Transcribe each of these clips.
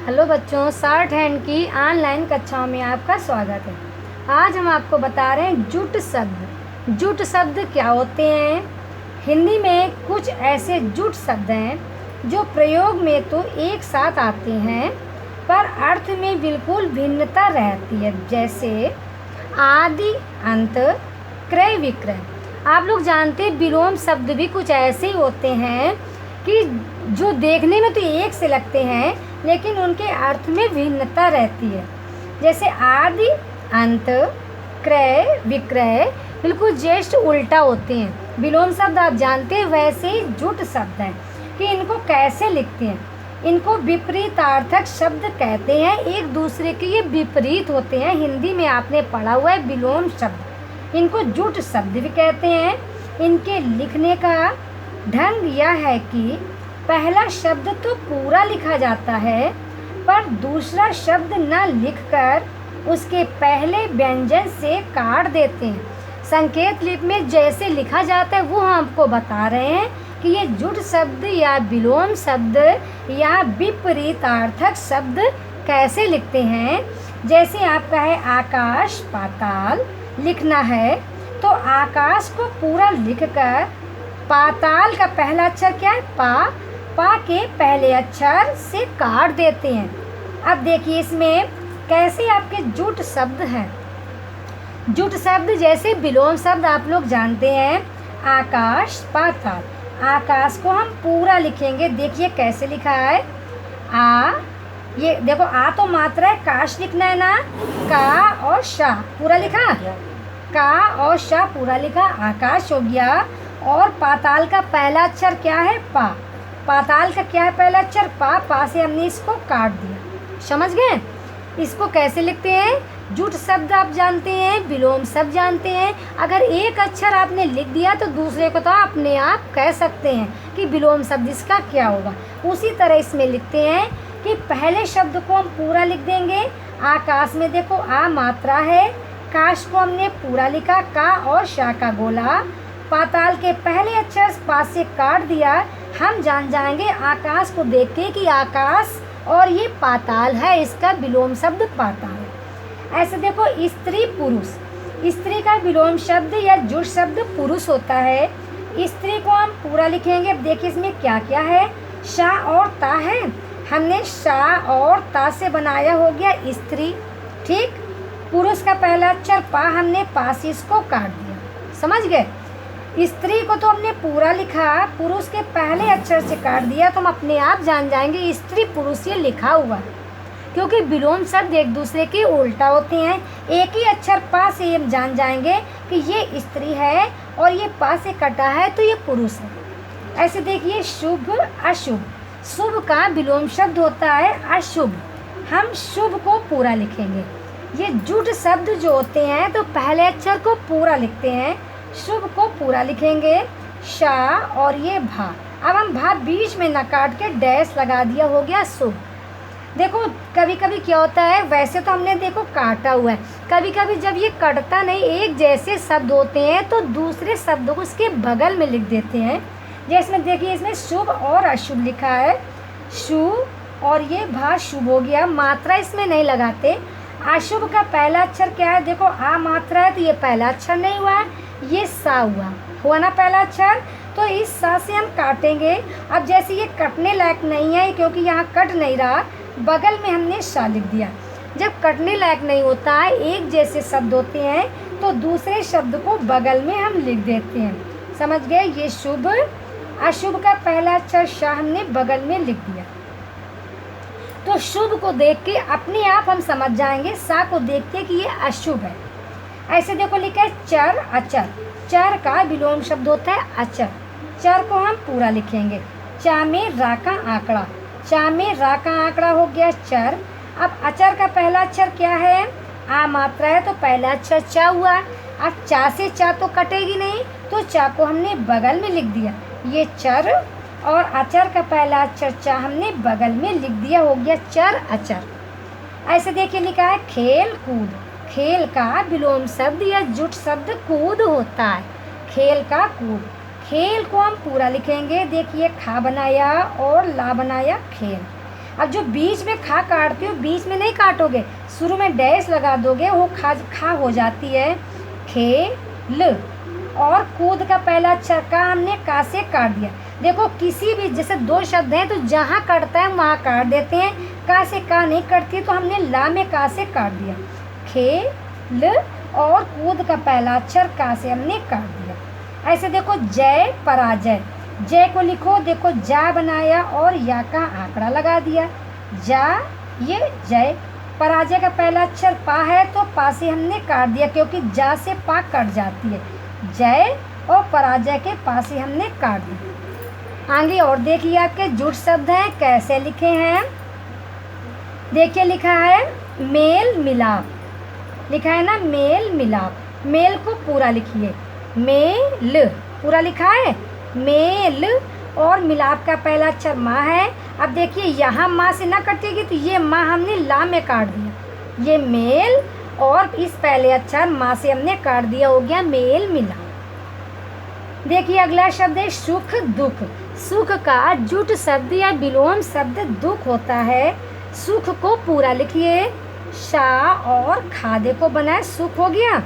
Hello बच्चों, short hand की online कक्षाओं में आपका स्वागत है। आज हम आपको बता रहे हैं जुट शब्द। जुट शब्द क्या होते हैं? हिंदी में कुछ ऐसे जुट शब्द हैं जो प्रयोग में तो एक साथ आते हैं पर अर्थ में बिल्कुल भिन्नता रहती है, जैसे आदि, अंत, क्रय, विक्रय। आप लोग जानते हैं विलोम शब्द भी कुछ ऐसे ही होते हैं कि जो देखने में तो एक से लगते हैं लेकिन उनके अर्थ में भिन्नता रहती है। जैसे आदि, अंत, क्रय, विक्रय बिल्कुल जस्ट उल्टा होते हैं। विलोम शब्द आप जानते हैं, वैसे ही जुट शब्द हैं कि इनको कैसे लिखते हैं। इनको विपरीतार्थक शब्द कहते हैं, एक दूसरे के ये विपरीत होते हैं। हिंदी में आपने पढ़ा हुआ है विलोम शब्द, इनको जुट शब्द भी कहते हैं। इनके लिखने का ढंग यह है कि पहला शब्द तो पूरा लिखा जाता है पर दूसरा शब्द न लिखकर उसके पहले व्यंजन से काट देते हैं। संकेत लिपि में जैसे लिखा जाता है वो हम आपको बता रहे हैं कि ये जुट शब्द या विलोम शब्द या विपरीतार्थक शब्द कैसे लिखते हैं। जैसे आपका है आकाश, पाताल लिखना है तो आकाश को पूरा लिखकर पाताल का पहला अक्षर क्या है? पा के पहले अक्षर से काट देते हैं। अब देखिए इसमें कैसे आपके जुट शब्द हैं। जुट शब्द जैसे विलोम शब्द आप लोग जानते हैं आकाश, पाताल। आकाश को हम पूरा लिखेंगे, देखिए कैसे लिखा है। ये देखो, आ तो मात्रा है, काश लिखना है ना, का और शा पूरा लिखा, का और शा पूरा लिखा, आकाश हो गया। और पाताल का पहला अक्षर क्या है? पा। पाताल का क्या है पहला अक्षर? पा से हमने इसको काट दिया। समझ गए? इसको कैसे लिखते हैं? जुट शब्द आप जानते हैं, विलोम शब्द जानते हैं। अगर एक अक्षर आपने लिख दिया तो दूसरे को तो अपने आप कह सकते हैं कि विलोम शब्द इसका क्या होगा। उसी तरह इसमें लिखते हैं कि पहले शब्द को हम पूरा लिख देंगे। आकाश में देखो आ मात्रा है, काश को हमने पूरा लिखा, का और शा का गोला। पाताल के पहले अक्षर पास से काट दिया। हम जान जाएंगे आकाश को देख के कि आकाश और ये पाताल है, इसका विलोम शब्द पाताल है। ऐसे देखो स्त्री, पुरुष। स्त्री का विलोम शब्द या जुट शब्द पुरुष होता है। स्त्री को हम पूरा लिखेंगे। अब देखिए इसमें क्या क्या है, शा और ता है। हमने शा और ता से बनाया, हो गया स्त्री। ठीक। पुरुष का पहला अक्षर पा, हमने पा से इसको काट दिया। समझ गए? स्त्री को तो हमने पूरा लिखा, पुरुष के पहले अक्षर से काट दिया तो हम अपने आप जान जाएंगे स्त्री पुरुष ये लिखा हुआ है। क्योंकि विलोम शब्द एक दूसरे के उल्टा होते हैं। एक ही अक्षर पा से हम जान जाएंगे कि ये स्त्री है और ये पा से कटा है तो ये पुरुष है। ऐसे देखिए शुभ, अशुभ। शुभ का विलोम शब्द होता है अशुभ। हम शुभ को पूरा लिखेंगे। ये जुट शब्द जो होते हैं तो पहले अक्षर को पूरा लिखते हैं, शुभ को पूरा लिखेंगे, शा और ये भा। अब हम भा बीच में न काट के डैश लगा दिया, हो गया शुभ। देखो कभी कभी क्या होता है, वैसे तो हमने देखो काटा हुआ है, कभी कभी जब ये कटता नहीं, एक जैसे शब्द होते हैं तो दूसरे शब्दों को उसके बगल में लिख देते हैं। जैसे देखिए इसमें शुभ और अशुभ लिखा है, शुभ और ये भा शुभ हो गया, मात्रा इसमें नहीं लगाते। अशुभ का पहला अक्षर क्या है? देखो आ मात्रा है तो ये पहला अक्षर नहीं हुआ, ये सा हुआ ना पहला अक्षर, तो इस सा से हम काटेंगे। अब जैसे ये कटने लायक नहीं है क्योंकि यहाँ कट नहीं रहा, बगल में हमने सा लिख दिया। जब कटने लायक नहीं होता है, एक जैसे शब्द होते हैं तो दूसरे शब्द को बगल में हम लिख देते हैं। समझ गए? ये शुभ। अशुभ का पहला अक्षर शा हमने बगल में लिख दिया तो शुभ को देख के अपने आप हम समझ जाएंगे, सा को देख के कि ये अशुभ है। ऐसे देखो लिखा है चर, अचर। चर का विलोम शब्द होता है अचर। चर को हम पूरा लिखेंगे, चा में रा का आंकड़ा, चा में रा का आंकड़ा हो गया चर। अब अचर का पहला अक्षर क्या है? आ मात्रा है तो पहला अक्षर चा हुआ। अब चा से चा तो कटेगी नहीं तो चा को हमने बगल में लिख दिया, ये चर। और अचर का पहला अक्षर चा हमने बगल में लिख दिया, हो गया चर, अचर। ऐसे देखिए लिखा है खेल, कूद। खेल का विलोम शब्द या जुट शब्द कूद होता है, खेल का कूद। खेल को हम पूरा लिखेंगे, देखिए खा बनाया और ला बनाया खेल। अब जो बीच में खा काटते हो, बीच में नहीं काटोगे, शुरू में डैश लगा दोगे, वो खा हो जाती है खेल। और कूद का पहला अक्षर का हमने का से काट दिया। देखो किसी भी जैसे दो शब्द हैं तो जहाँ कटता है वहाँ काट देते हैं, का से का नहीं कटती, तो हमने ला में का से काट दिया खेल। और कूद का पहला अक्षर का से हमने काट दिया। ऐसे देखो जय पराजय, जय को लिखो, देखो जा बनाया और या का आंकड़ा लगा दिया, जा ये जय। पराजय का पहला अक्षर पा है तो पा से हमने काट दिया, क्योंकि जा से पा कट जाती है, जय और पराजय के पा से हमने काट दिया। आगे और देखिए आपके जुट शब्द हैं, कैसे लिखे हैं। देखिए लिखा है मेल मिलाप, लिखा है ना मेल मिलाप। मेल को पूरा लिखिए, मेल पूरा लिखा है मेल। और मिलाप का पहला अक्षर माँ है। अब देखिए यहाँ माँ से ना कटेगी तो ये माँ हमने ला में काट दिया, ये मेल और इस पहले अक्षर माँ से हमने काट दिया, हो गया मेल मिलाप। देखिए अगला शब्द है सुख दुख। सुख का जुट शब्द या विलोम शब्द दुख होता है। सुख को पूरा लिखिए, शा और खादे को बनाए सुख हो गया।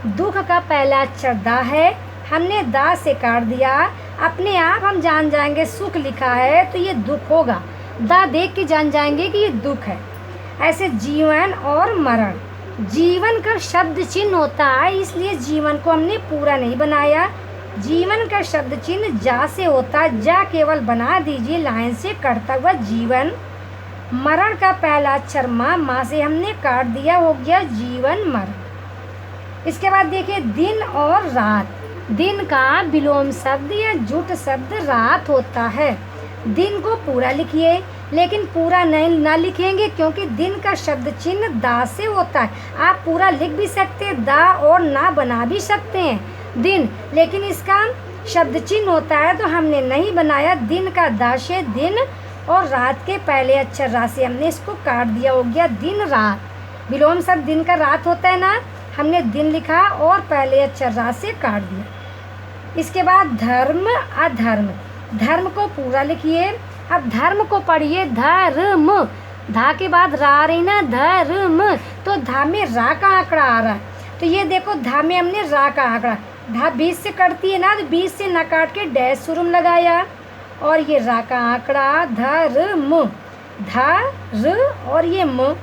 दुख का पहला अक्षर दा है, हमने दा से काट दिया, अपने आप हम जान जाएंगे सुख लिखा है तो ये दुख होगा, दा देख के जान जाएंगे कि ये दुख है। ऐसे जीवन और मरण, जीवन का शब्द चिन्ह होता है इसलिए जीवन को हमने पूरा नहीं बनाया। जीवन का शब्द चिन्ह जा से होता है, जा केवल बना दीजिए लाइन से कटता हुआ जीवन। मरण का पहला अक्षर माँ, माँ से हमने काट दिया, हो गया जीवन मरण। इसके बाद देखिए दिन और रात। दिन का विलोम शब्द या जुट शब्द रात होता है। दिन को पूरा लिखिए, लेकिन पूरा नहीं ना लिखेंगे क्योंकि दिन का शब्द चिन्ह दा से होता है। आप पूरा लिख भी सकते हैं, दा और ना बना भी सकते हैं दिन, लेकिन इसका शब्द चिन्ह होता है तो हमने नहीं बनाया। दिन का दा से दिन और रात के पहले अक्षर रा से हमने इसको काट दिया, हो गया दिन रात। विलोम शब्द दिन का रात होता है ना, हमने दिन लिखा और पहले अक्षर रा से काट दिया। इसके बाद धर्म अधर्म। धर्म को पूरा लिखिए, अब धर्म को पढ़िए धर्म, धा के बाद रा रही ना धर्म, तो धा में रा का आंकड़ा आ रहा है, तो ये देखो धा में हमने रा का आंकड़ा, धा बीच से कटती है ना तो बीच से न काट के डैश शुरू में लगाया और ये रा का आंकड़ा धर्म, धर और ये म।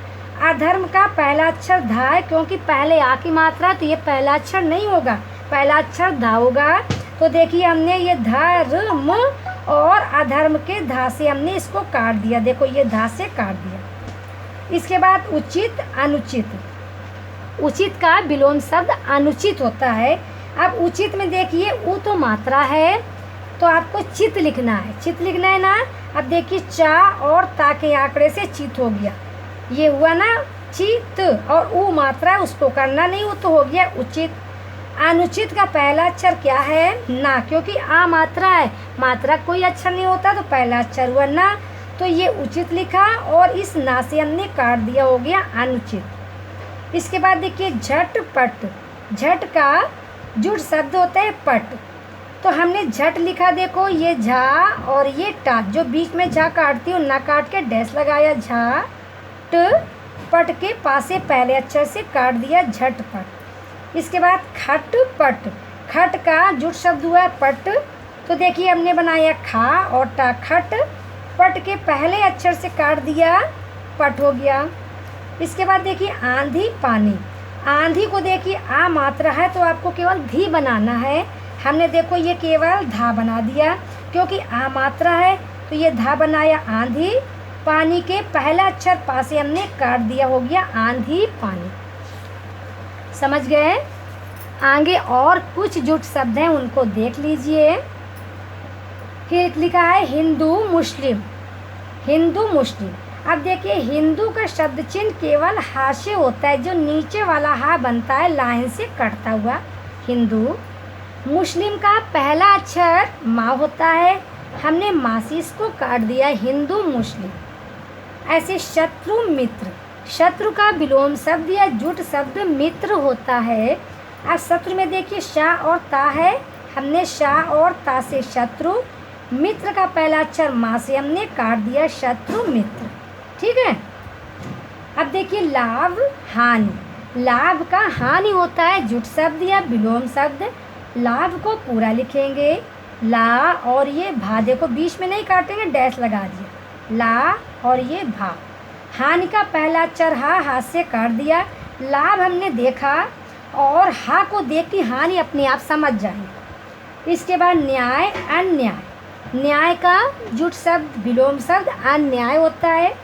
अधर्म का पहला अक्षर धा है क्योंकि पहले आ की मात्रा, तो ये पहला अक्षर नहीं होगा, पहला अक्षर धा होगा। तो देखिए हमने ये धर्म और अधर्म के धा से हमने इसको काट दिया, देखो ये धा से काट दिया। इसके बाद उचित अनुचित। उचित का विलोम शब्द अनुचित होता है। अब उचित में देखिए उ तो मात्रा है तो आपको चित लिखना है, चित लिखना है ना। अब देखिए चा और ता के आंकड़े से चित हो गया, ये हुआ ना चित, और उ मात्रा है उसको करना नहीं, वो तो हो गया उचित। अनुचित का पहला अक्षर क्या है ना, क्योंकि आ मात्रा है, मात्रा कोई अक्षर नहीं होता तो पहला अक्षर हुआ ना, तो ये उचित लिखा और इस ना से हमने काट दिया, हो गया अनुचित। इसके बाद देखिए झटपट। झट का जुट शब्द होता है पट, तो हमने झट लिखा, देखो ये झा और ये टा, जो बीच में झा काटती हूँ ना काट के डैश लगाया, झा ट, पट के पास से पहले अक्षर से काट दिया झटपट। इसके बाद खटपट। खट का जुट शब्द हुआ पट, तो देखिए हमने बनाया खा और टा खट, पट के पहले अक्षर से काट दिया, पट हो गया। इसके बाद देखिए आंधी पानी। आंधी को देखिए आ मात्रा है तो आपको केवल धी बनाना है, हमने देखो ये केवल धा बना दिया क्योंकि आ मात्रा है तो ये धा बनाया आंधी। पानी के पहला अक्षर पा से हमने काट दिया, हो गया आंधी पानी। समझ गए। आगे और कुछ जुट शब्द हैं उनको देख लीजिए। फिर लिखा है हिंदू मुस्लिम। हिंदू मुस्लिम। अब देखिए हिंदू का शब्द चिन्ह केवल हा से होता है, जो नीचे वाला हा बनता है लाइन से कटता हुआ, हिंदू। मुस्लिम का पहला अक्षर माँ होता है, हमने माँ से इसको काट दिया, हिंदू मुस्लिम। ऐसे शत्रु मित्र। शत्रु का विलोम शब्द या जुट शब्द मित्र होता है। अब शत्रु में देखिए शा और ता है, हमने शा और ता से शत्रु। मित्र का पहला अक्षर माँ से हमने काट दिया, शत्रु मित्र। ठीक है। अब देखिए लाभ हानि। लाभ का हानि होता है जुट शब्द या विलोम शब्द। लाभ को पूरा लिखेंगे, ला और ये भा, देखो बीच में नहीं काटेंगे, डैश लगा दिया, ला और ये भा। हानि का पहला अक्षर हा से काट दिया। लाभ हमने देखा और हा को देख के हानि अपने आप समझ जाएंगे। इसके बाद न्याय अन्याय। न्याय का जुट शब्द विलोम शब्द अन्याय होता है।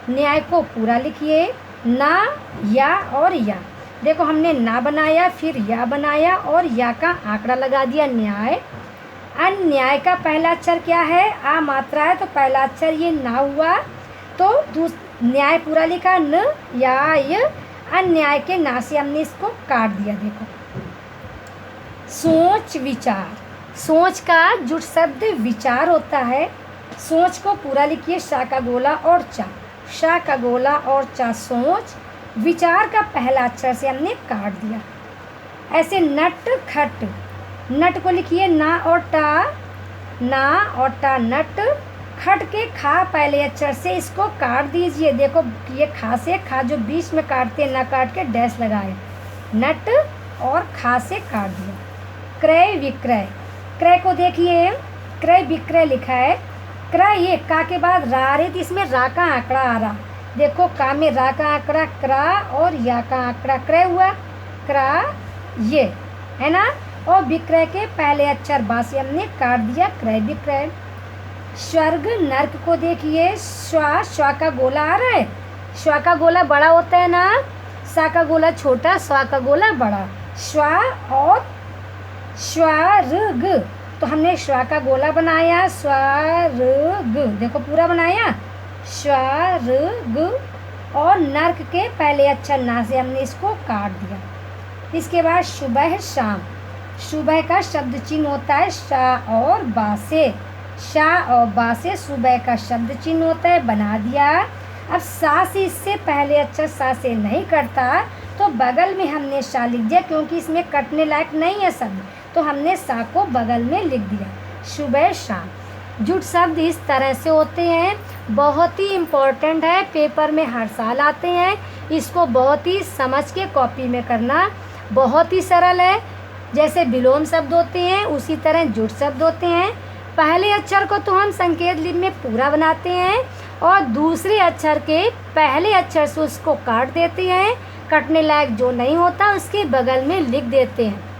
न्याय को पूरा लिखिए, ना, या और या। देखो हमने ना बनाया, फिर या बनाया और या का आंकड़ा लगा दिया, न्याय। अन्याय का पहला अक्षर क्या है, आ मात्रा है तो पहला अक्षर ये ना हुआ, तो न्याय पूरा लिखा, न या य। अन्याय के ना से हमने इसको काट दिया। देखो सोच विचार। सोच का जुट शब्द विचार होता है। सोच को पूरा लिखिए, शा का गोला और चा, शा का गोला और चा सोच। विचार का पहला अक्षर से हमने काट दिया। ऐसे नट खट। नट को लिखिए ना और टा, ना और टा नट। खट के खा पहले अक्षर से इसको काट दीजिए। देखो ये खा से खा जो बीच में काटते ना काट के डैश लगाए, नट और खा से काट दिया। क्रय विक्रय। क्रय को देखिए, क्रय विक्रय लिखा है। क्रय ये का के बाद रा रही थी, इसमें रा का आंकड़ा आ रहा। देखो का में रा का आंकड़ा, क्रा और या का आंकड़ा क्रय हुआ, क्रा ये है ना। और विक्रय के पहले अक्षर बा से हमने काट दिया, क्रय विक्रय। स्वर्ग नर्क को देखिए, श्वा, श्वा का गोला आ रहा है, श्वा का गोला बड़ा होता है ना, सा का गोला छोटा, स्वा का गोला बड़ा। श्वा और स्वर्ग, तो हमने श्वा का गोला बनाया, स्वर्ग, देखो पूरा बनाया, स्वर्ग। और नर्क के पहले अक्षर ना से हमने इसको काट दिया। इसके बाद सुबह शाम। सुबह का शब्द चिन्ह होता है शा और बा से, शा और बा से सुबह का शब्द चिन्ह होता है, बना दिया। अब सा से इससे पहले अक्षर सा से नहीं कटता, तो बगल में हमने शा लिख दिया, क्योंकि इसमें कटने लायक नहीं है शब्द, तो हमने सा को बगल में लिख दिया, सुबह शाम। जुट शब्द इस तरह से होते हैं, बहुत ही इम्पोर्टेंट है, पेपर में हर साल आते हैं। इसको बहुत ही समझ के कॉपी में करना, बहुत ही सरल है। जैसे विलोम शब्द होते हैं उसी तरह जुट शब्द होते हैं। पहले अक्षर को तो हम संकेत लिपि में पूरा बनाते हैं और दूसरे अक्षर के पहले अक्षर से उसको काट देते हैं, कटने लायक जो नहीं होता उसके बगल में लिख देते हैं।